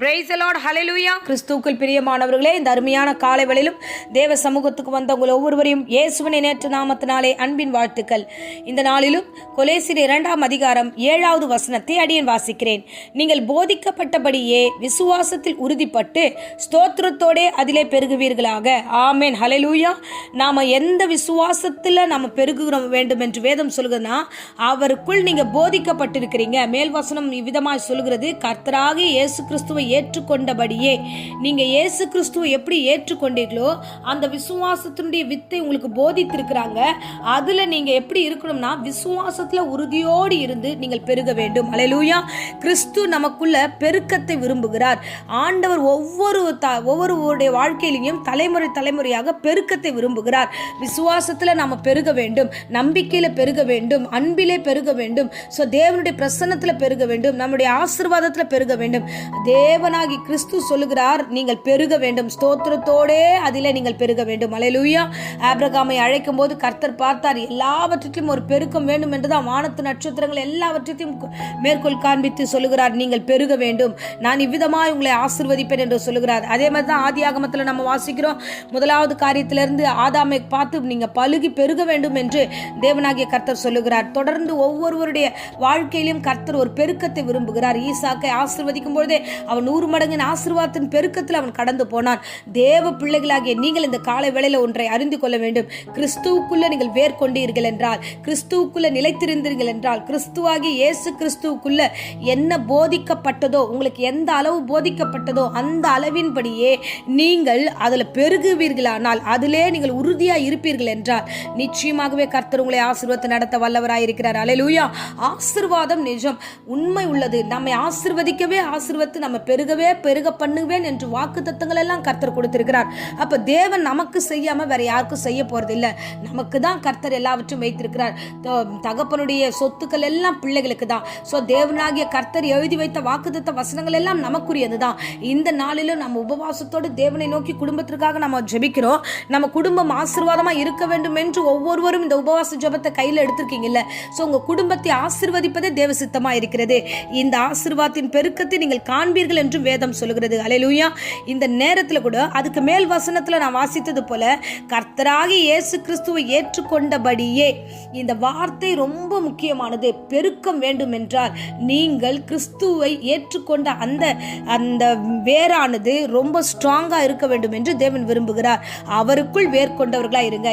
Praise the Lord, ஹல்லேலூயா. கிறிஸ்துவுக்குள் பிரியமானவர்களே, இந்த அருமையான காலை வேளையிலும் தேவ சமூகத்துக்கு வந்த உங்கள் ஒவ்வொருவரையும் இயேசுவின் நேற்று நாமத்தினாலே அன்பின் வாழ்த்துக்கள். இந்த நாளிலும் கொலோசியர் 2 அதிகாரம் 7வது வசனத்தை அடியேன் வாசிக்கிறேன். நீங்கள் போதிக்கப்பட்டபடியே விசுவாசத்தில் உறுதிப்பட்டு ஸ்தோத்திரத்தோடே அதிலே பெருகுவீர்களாக. ஆமேன், ஹல்லேலூயா. நாம எந்த விசுவாசத்தில் நாம பெருகுற வேண்டும் என்று வேதம் சொல்லுதுன்னா, அவருக்குள் நீங்க போதிக்கப்பட்டிருக்கிறீங்க. மேல் வசனம் இவ்விதமாய் சொல்லுகிறது, கர்த்தராகிய இயேசு கிறிஸ்துவை ஏற்றுக்கொண்டபடியே. நீங்க இயேசு கிறிஸ்துவை எப்படி ஏற்றுக்கொண்டீர்களோ அந்த விசுவாசத்தினுடைய வித்தை உங்களுக்கு போதித்திருக்கிறாங்க. அதுல நீங்க எப்படி இருக்கணும்னா, விசுவாசத்துல உறுதியோடு இருந்து நீங்கள் பெருக வேண்டும். ஹல்லேலூயா. கிறிஸ்து நமக்குள்ள பெருக்கத்தை விரும்புகிறார். ஆண்டவர் ஒவ்வொருவருடைய வாழ்க்கையிலையும் தலைமுறையாக பெருக்கத்தை விரும்புகிறார். விசுவாசத்துல நாம பெருக வேண்டும், நம்பிக்கையில பெருக வேண்டும், அன்பிலே பெருக வேண்டும், தேவனுடைய பிரசன்னத்துல பெருக வேண்டும், நம்முடைய ஆசீர்வாதத்துல பெருக வேண்டும். தேவனாகி கிறிஸ்து சொல்லுகிறார், நீங்கள் பெருக வேண்டும், ஸ்தோத்திரத்தோடே அதிலே நீங்கள் பெருக வேண்டும். ஹல்லேலூயா. ஆபிரகாமை அழைக்கும் போது கர்த்தர் பார்த்தார், எல்லாவற்றிலும் ஒரு பெருக்கம் வேண்டும் என்றுதான் வானத்து நட்சத்திரங்கள் எல்லாவற்றையும் மேற்கோள் காண்பித்து சொல்லுகிறார், நீங்கள் பெருக வேண்டும், நான் இவ்விதமாய் உங்களை ஆசீர்வதிப்பேன் என்று சொல்லுகிறார். அதே மாதிரி தான் ஆதி ஆகமத்தில் நம்ம வாசிக்கிறோம். முதலாவது காரியத்திலிருந்து ஆதாமை பார்த்து நீங்க பலுகி பெருக வேண்டும் என்று தேவனாகிய கர்த்தர் சொல்லுகிறார். தொடர்ந்து ஒவ்வொருவருடைய வாழ்க்கையிலும் கர்த்தர் ஒரு பெருக்கத்தை விரும்புகிறார். ஈசாக்கை ஆசீர்வதிக்கும் பொழுதே அவன் 100 மடங்கின் ஆசீர்வாதத்தின் பெருக்கத்தில் அவன் கடந்து போனான். தேவ பிள்ளைகளாகிய நீங்கள் இந்த காலை வேளையில ஒன்றை அறிந்து கொள்ள வேண்டும். கிறிஸ்துவுக்குள்ள நீங்கள் வேர் கொண்டீர்கள் என்றால், கிறிஸ்துவுக்குள்ள நிலைத்திருந்தீர்கள் என்றால், கிறிஸ்துவாகிய இயேசு கிறிஸ்துவுக்குள்ள என்ன போதிக்கப்பட்டதோ, உங்களுக்கு எந்த அளவு போதிக்கப்பட்டதோ அந்த அளவின்படியே நீங்கள் அதில் பெருகுவீர்களானால், அதிலே நீங்கள் உறுதியாக இருப்பீர்கள் என்றால், நிச்சயமாகவே கர்த்தர் உங்களை ஆசீர்வாதத்தை நடத்த வல்லவராயிருக்கிறார். ஹல்லேலூயா. ஆசீர்வாதம் நிஜம், உண்மை உள்ளது. நம்மை ஆசீர்வதிக்கவே ஆசீர்வதித்து நம்ம பெருக பண்ணுவேன் என்று வாக்கு தத்தங்கள் எல்லாம் கர்த்தர் கொடுத்திருக்கிறார். அப்ப தேவன் நமக்கு செய்யாம வேற யாருக்கும் செய்ய போறது இல்ல. நமக்கு தான் கர்த்தர் எல்லாவற்றையும் வைத்திருக்கிறார். தகப்பனுடைய சொத்துக்கள் எல்லாம் பிள்ளைகளுக்கு தான். தேவனாகிய கர்த்தர் எழுதி வைத்த வாக்குத்தத்த வசனங்கள் எல்லாம் நமக்குரியதுதான். இந்த நாளிலும் நம்ம உபவாசத்தோடு தேவனை நோக்கி குடும்பத்திற்காக நம்ம ஜெபிக்கிறோம். நம்ம குடும்பம் ஆசீர்வாதமா இருக்க வேண்டும் என்று ஒவ்வொருவரும் இந்த உபவாச ஜெபத்தை கையில் எடுத்திருக்கீங்கல்ல. உங்க குடும்பத்தை ஆசீர்வதிப்பதே தேவ சித்தமா இருக்கிறது. இந்த ஆசீர்வாதத்தின் பெருக்கத்தை நீங்கள் காண்பீர்கள் என்று வேதம் சொல்லுகிறது. ஹல்லேலூயா. இந்த நேரத்தில் கூட அதுக்கு மேல் வசனத்தில் நான் வாசித்தது போல, கர்த்தராகிய இயேசு கிறிஸ்துவை ஏற்றுக்கொண்டபடியே, இந்த வார்த்தை ரொம்ப முக்கியமானது. பெருக்கம் வேண்டும் என்றால் நீங்கள் கிறிஸ்துவை ஏற்றுக்கொண்ட அந்த வேரானது ரொம்ப ஸ்ட்ராங்கா இருக்க வேண்டும் என்று தேவன் விரும்புகிறார். அவருக்குள் வேர் கொண்டவர்களா இருங்க.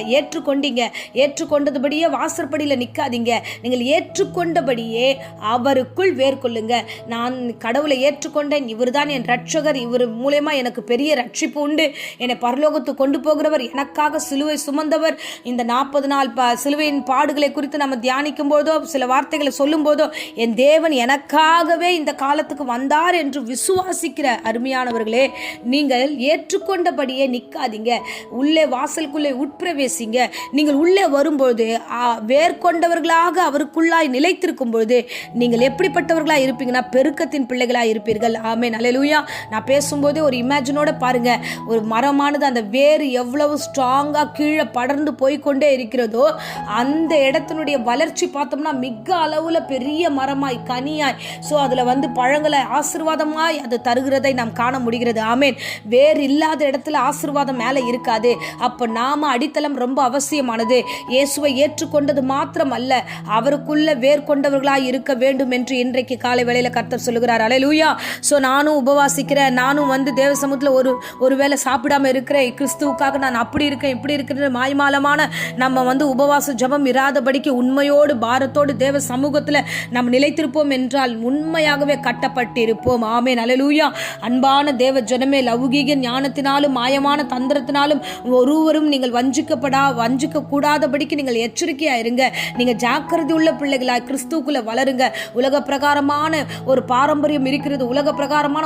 ஏற்றுக்கொண்டதுபடியே வாசற்படியில் நிற்காதீங்க. நீங்கள் ஏற்றுக்கொண்டபடியே அவருக்குள் வேர் கொள்ளுங்க. நான் கடவுளை ஏற்றுக்கொண்டேன், இவர்தான் என் ரட்சகர், இவர் மூலமா எனக்கு பெரிய ரட்சிப்பு உண்டு, என்னை பரலோகத்துக்கு கொண்டு போகிறவர், எனக்காக சிலுவை சுமந்தவர். இந்த 40 நாள் சிலுவையின் பாடுகளை குறித்து நம்ம தியானிக்கும் போதோ சில வார்த்தைகளை சொல்லும் போதோ, என் தேவன் எனக்காகவே இந்த காலத்துக்கு வந்தார் என்று விசுவாசிக்கிற அருமையானவர்களே, நீங்கள் ஏற்றுக்கொண்டபடியே நிற்காதீங்க. உள்ளே வாசலுக்குள்ளே உட்பிரவேசிங்க. நீங்கள் உள்ளே வரும்போது வேர் கொண்டவர்களாக அவருக்குள்ளாய் நிலைத்திருக்கும் பொழுது நீங்கள் எப்படிப்பட்டவர்களாக இருப்பீங்கன்னா, பெருக்கத்தின் பிள்ளைகளாக இருப்பீர்கள். ஆமென், ஹல்லேலூயா. நான் பேசும்போதே ஒரு இமேஜினோட பாருங்க, ஒரு மரமானது அந்த வேறு எவ்வளவு ஸ்ட்ராங்கா கீழே படர்ந்து போய்கொண்டே இருக்கிறதோ, அந்த இடத்தினுடைய வளர்ச்சி பார்த்தோம்னா மிக அளவுல பெரிய மரமாய் கனியாய், அதுல பழங்களை ஆசீர்வாதமாய் அது தருகிறதை நாம் காண முடிகிறது. ஆமென். வேறு இல்லாத இடத்துல ஆசீர்வாதம் மேல இருக்காது. அப்ப நாம அடித்தளம் ரொம்ப அவசியமானது. இயேசுவை ஏற்றுக்கொண்டது மாத்திரம் அல்ல, அவருக்குள்ள வேர் கொண்டவர்களாய் இருக்க வேண்டும் என்று இன்றைக்கு காலை வேளையில கர்த்தர் சொல்லுகிறார். ஹல்லேலூயா. நானும் உபவாசிக்கிறேன், நானும் தேவ சமூகத்தில் ஒரு வேளை சாப்பிடாம இருக்கிறேன், கிறிஸ்துவுக்காக நான் அப்படி இருக்கேன் இப்படி இருக்கிற மாய்மாலமான நம்ம உபவாச ஜபம் இராதபடிக்கு உண்மையோடு பாரத்தோடு தேவ சமூகத்தில் நம்ம நிலைத்திருப்போம் என்றால் உண்மையாகவே கட்டப்பட்டிருப்போம். ஆமென், ஹல்லேலூயா. அன்பான தேவ ஜனமே, லௌகீக ஞானத்தினாலும் மாயமான தந்திரத்தினாலும் ஒருவரும் நீங்கள் வஞ்சிக்க கூடாதபடிக்கு நீங்கள் எச்சரிக்கையா இருங்க. நீங்க ஜாக்கிரதை உள்ள பிள்ளைகளாய் கிறிஸ்துவுக்குள்ள வளருங்க. உலக பிரகாரமான ஒரு பாரம்பரியம் இருக்கிறது, உலக பிரகாரமான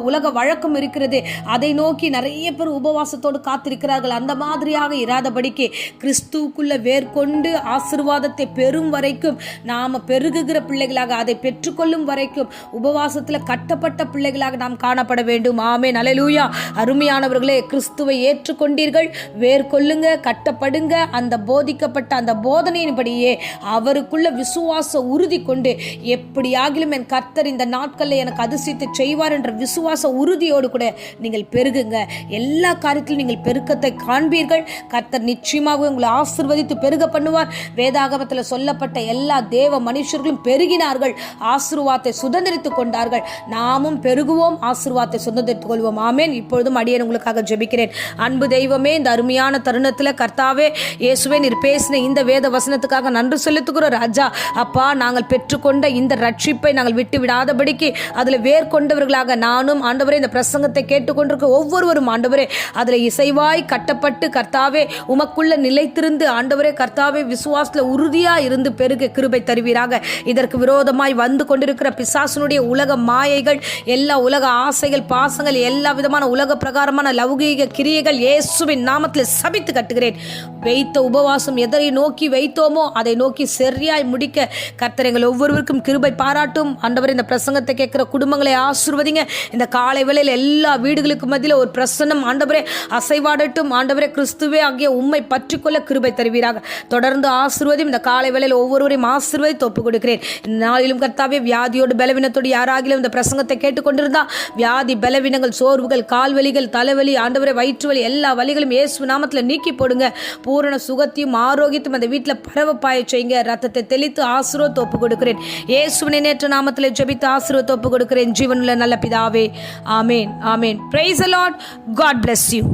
உலக வழக்கம் இருக்கிறது. அதை நோக்கி நிறைய பேர் உபவாசத்தோடு காத்திருக்கிறார்கள். அந்த மாதிரியாக இராதபடிக்கு கிறிஸ்துவுக்குள்ள வேர்கொண்டு ஆசீர்வாதத்தை பெறும் வரைக்கும், நாம பெருகுகிற பிள்ளைகளாக அதை பெற்றுக்கொள்ளும் வரைக்கும் உபவாசத்தில் கட்டப்பட்ட பிள்ளைகளாக நாம் காணப்பட வேண்டும். ஆமென், ஹல்லேலூயா. அருமையானவர்களே, கிறிஸ்துவை ஏற்றுக்கொண்டீர்கள், வேர்கொள்ளுங்க, கட்டப்படுங்க. அந்த போதிக்கப்பட்ட அந்த போதனையின்படியே அவருக்குள்ள விசுவாச உறுதி கொண்டு, எப்படியாகிலும் என் கர்த்தர் இந்த நாட்களில் எனக்கு அதிசயத்தை செய்வார் செய்வார் என்ற விசுவாச உறுதியோடு கூட நீங்கள் பெருகுங்க. எல்லா காரியத்திலும் நீங்கள் பெருக்கத்தை காண்பீர்கள். கர்த்தர் நிச்சயமாக உங்களை ஆசீர்வதித்து பெருக பண்ணுவார். வேதாகமத்தில் சொல்லப்பட்ட எல்லா தேவ மனுஷர்களும் பெருகினார்கள், ஆசீர்வாதத்தை சுதந்திரித்துக் கொண்டார்கள். நாமும் பெருகுவோம், ஆசீர்வாதத்தை சுதந்திரித்துக் கொள்வோம். ஆமென். இப்பொழுதும் அடியேன் உங்களுக்காக ஜெபிக்கிறேன். அன்பு தெய்வமே, இந்த அருமையான தருணத்தில் கர்த்தாவே இயேசுவே நீர் பேசின இந்த வேத வசனத்துக்காக நன்றி செலுத்துகிறோம் ராஜா. அப்பா, நாங்கள் பெற்றுக்கொண்ட இந்த ரட்சிப்பை நாங்கள் விட்டு விடாதபடிக்கு அதில் வேர் கொண்டவர்களாக நானும் ஆண்டவரே இந்த பிரசங்கத்தை கேட்டுக்கொண்டிருக்க ஒவ்வொருவரும் ஆண்டவரே அதில் இசைவாய் கட்டப்பட்டு கர்த்தாவே உமக்குள்ள நிலைத்திருந்து ஆண்டவரே கர்த்தாவே விசுவாசத்தில் உறுதியாக இருந்து பெருக கிருபை தருவீராக. இதற்கு விரோதமாய் வந்து கொண்டிருக்கிற பிசாசனுடைய உலக மாயைகள், எல்லா உலக ஆசைகள், பாசங்கள், எல்லா விதமான உலக பிரகாரமான லௌகீக கிரியைகள் இயேசுவின் நாமத்தில் சபித்து கட்டுகிறேன். வைத்த உபவாசம் எதை நோக்கி வைத்தோமோ அதை நோக்கி சரியாய் முடிக்க கர்த்தர் எங்கள் ஒவ்வொருவருக்கும் கிருபை பாராட்டும். ஆண்டவரே இந்த பிரசங்கத்தை கேட்கிற குடும்பங்களை ஆசீர்வதிங்க. இந்த காலை வேளையில் எல்லா வீடுகளுக்கு மத்தியில் ஒரு பிரசன்னம் ஆண்டவரே அசைவாடட்டும். ஆண்டவரே கிறிஸ்துவே ஆகிய உம்மை பற்றிக்கொள்ள கிருபை தருவீராக. தொடர்ந்து ஆசீர்வதியும். இந்த காலை வேளையில் ஒவ்வொருவரையும் ஆசீர்வதித்து ஒப்புக் கொடுக்கிறேன். இந்த நாளிலும் கர்த்தாவே வியாதியோடு பலவீனத்தோடு யாராகிலும் இந்த பிரசங்கத்தை கேட்டுக்கொண்டிருந்தா வியாதி, பலவீனங்கள், சோர்வுகள், கால்வலிகள், தலைவலி, ஆண்டவரே வயிற்று வலி, எல்லா வலிகளும் இயேசு நாமத்தில் நீக்கி போடுங்க. பூரண சுகத்தையும் ஆரோக்கியத்தையும் அந்த வீட்டில் பரவப்பாய செய்யுங்க. ரத்தத்தை தெளித்து ஆசீர்வதித்து ஒப்புக் கொடுக்கிறேன். இயேசுவின் நேற்று நாமத்தில் ஜெபித்து ஆசீர்வதித்து ஒப்புக் கொடுக்கிறேன். ஜீவனுள்ள நல்ல பிதாவே, ஆமேன், ஆமேன். Praise the Lord. God bless you.